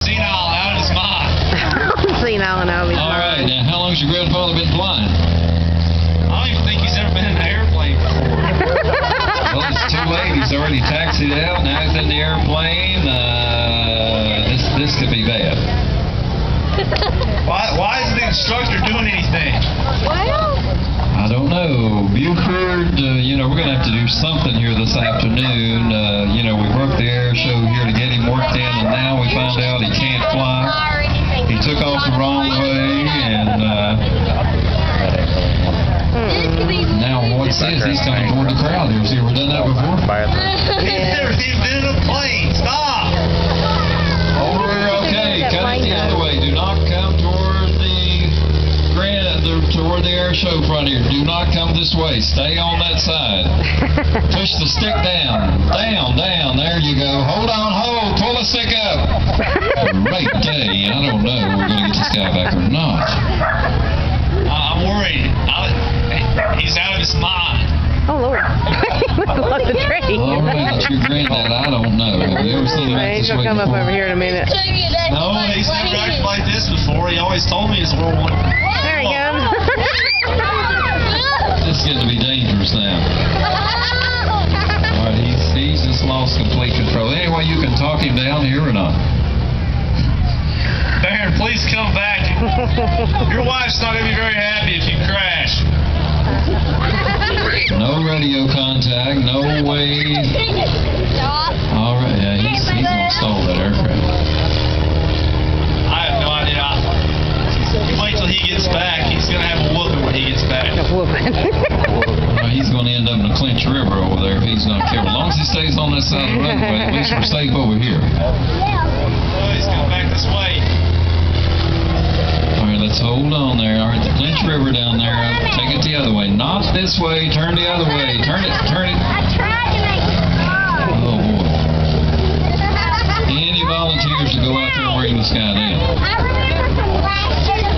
Senile out of his mind. Senile and out of his mind. All right, now how long's your grandfather been flying? I don't even think he's ever been in an airplane before. Well, it's too late. He's already taxied out. Now he's in the airplane. This could be bad. Why isn't the instructor doing anything? I don't know. Buford, we're going to have to do something here this afternoon. We worked the air show here to get him worked in, and now we found out he can't fly. He took off the wrong way, and now what's this? He's coming toward the crowd here. Has he ever done that before? He's never even been in a plane. Stop! Okay, cut it the other way. Do not come toward the air show front here. Do not come this way. Stay on that side. Push the stick down. Down. There you go. Hold on, hold. Pull the stick up. Great day. I don't know if we're going to get this guy back or not. I'm worried. He's out of his mind. Oh, Lord. Lost the train. All right, your granddad, I don't know. Have you ever seen him act He's this going to way come up before? over here in a minute. No, he's never acted like this before. He always told me it's World War I. There he goes. This is getting to be dangerous now. All right, he's just lost complete control. Anyway, you can talk him down here or not. Baron, please come back. Your wife's not going to be very happy if you crash. No radio contact, no way. All right, yeah, he's going to stall that aircraft. I have no idea. Wait till he gets back. He's going to have a whooping when he gets back. A whooping. He's going to end up in the Clinch River over there if he's not careful. As long as he stays on this side of the runway, at least we're safe over here. Oh, he's coming back this way. All right, let's hold on there. All right, the Clinch River down there. Take it the other way. Not this way. Turn the other way. Turn it. Oh, boy. Any volunteers to go out there and bring this guy down?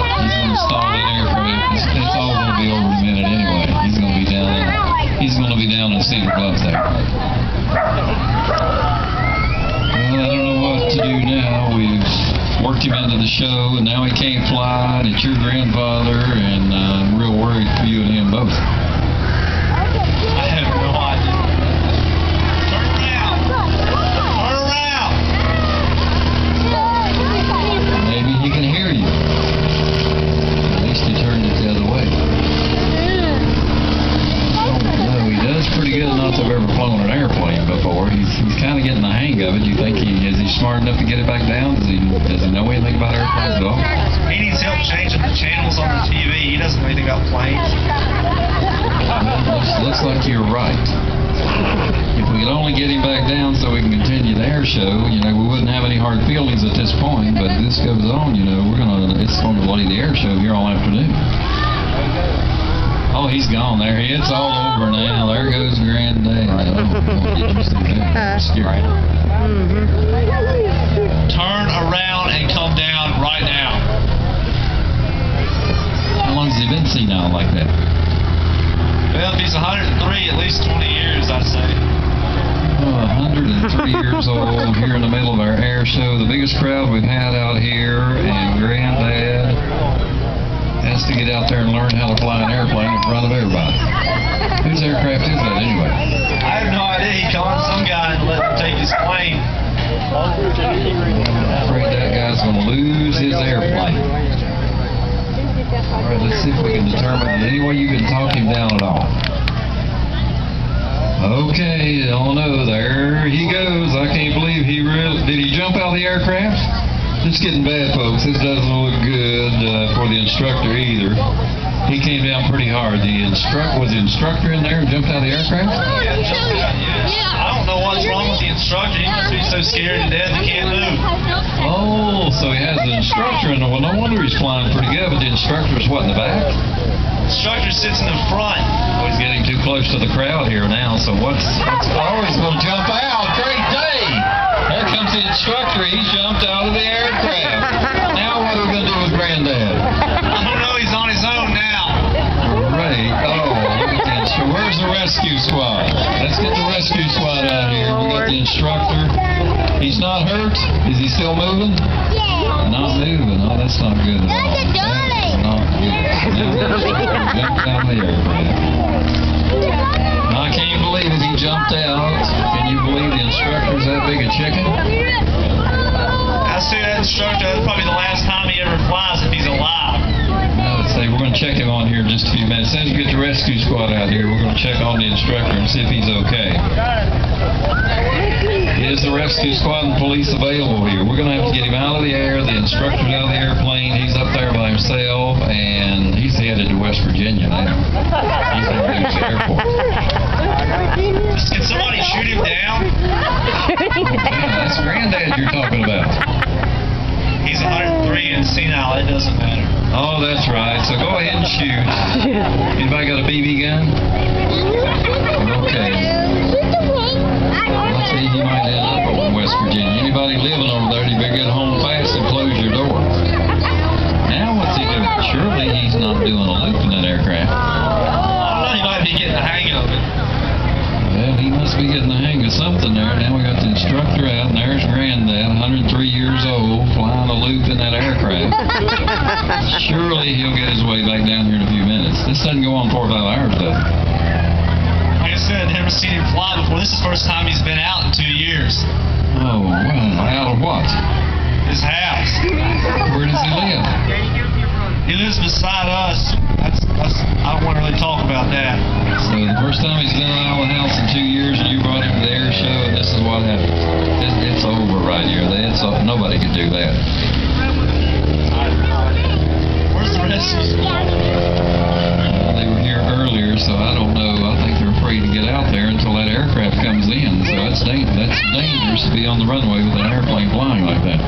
He's going to stall that aircraft. It's all going to be over in a minute anyway. He's going to be down in Cedar Bluff there. Well, I don't know what to do now. We've worked him into the show, and now he can't fly, and it's your grandfather, and I'm real worried for you and him both. I have no idea. Turn around. Maybe he can hear you. At least he turned it the other way. No, he does pretty good not to have ever flown an airplane before. He's kind of getting the hang of it. Do you think is he smart enough to get it back down? Does he know anything about airplanes at all? He needs help changing the channels on the TV. He doesn't know anything about planes. Looks like you're right. If we could only get him back down so we can continue the air show, we wouldn't have any hard feelings at this point. But if this goes on, it's going to delay the air show here all afternoon. Oh, he's gone there. It's all over now. There goes Granddad. Oh, did you see that? Scary. Turn around and come down right now. How long has he been senile like that? Well, if he's 103, at least 20 years, I'd say. 103 years old here in the middle of our air show. The biggest crowd we've had out here, and Granddad has to get out there and learn how to fly an airplane in front of everybody. Whose aircraft is that anyway? I have no idea. He called some guy and let him take his plane. I'm afraid that guy's going to lose his airplane. All right, let's see if we can determine any way you can talk him down at all. Okay, oh no, there he goes. I can't believe did he jump out of the aircraft? It's getting bad, folks. This doesn't look good for the instructor either. He came down pretty hard. Was the instructor in there and jumped out of the aircraft? Yeah. I don't know what's wrong with the instructor. He must be so scared to death he can't move. Oh, so he has the instructor in there. Well, no wonder he's flying pretty good, but the instructor's what, in the back? The instructor sits in the front. Oh, he's getting too close to the crowd here now, so what's he's going to jump out. Great day! There comes the instructor. He's jumped out of the aircraft. Now what are we going to do with Granddad? I don't know. He's on his own now. Great. Oh, look at the instructor. Where's the rescue squad? Let's get the rescue squad out here. We got the instructor. He's not hurt? Is he still moving? Yeah. moving. Oh, that's not good at all. That's not good. Now the instructor jumped out of the aircraft. I can't believe it. He jumped out. Can you believe the instructor's that big a chicken? I see that instructor. That's probably the last time he ever flies if he's alive. Let's see. We're going to check him on here in just a few minutes. As soon as we get the rescue squad out here, we're going to check on the instructor and see if he's okay. Is the rescue squad and police available here? We're going to have to get him out of the air. The instructor's out of the airplane. He's up there by himself, and he's headed to West Virginia now. He's going to lose the airport. Can somebody shoot him down? Yeah, that's Granddad you're talking about. He's 103 and senile. It doesn't matter. Oh, that's right. So go ahead and shoot. Anybody got a BB gun? Okay. I'll tell you, you might end up over in West Virginia. Anybody living over there, you better get home fast and close your door. Now what's he doing? Surely he's not doing a loop in that aircraft. I don't know. He might be getting the hang of it. Well, he must be getting the hang of something there. Now we got the instructor out, and there's Granddad, 103 years old, flying a loop in that aircraft. Surely he'll get his way back down here in a few minutes. This doesn't go on 4 or 5 hours, though. Like I said, never seen him fly before. This is the first time he's been out in 2 years. Oh, well, out of what? His house. Where does he live? He lives beside us. I don't want to really talk about that. So the first time he's been out of the house in 2 years, and you brought him to the air show, and this is what happened. It's over right here. Nobody could do that. Where's the rescue squad? They were here earlier, so I don't know. I think they're afraid to get out there until that aircraft comes in. So that's dangerous to be on the runway with an airplane flying like that.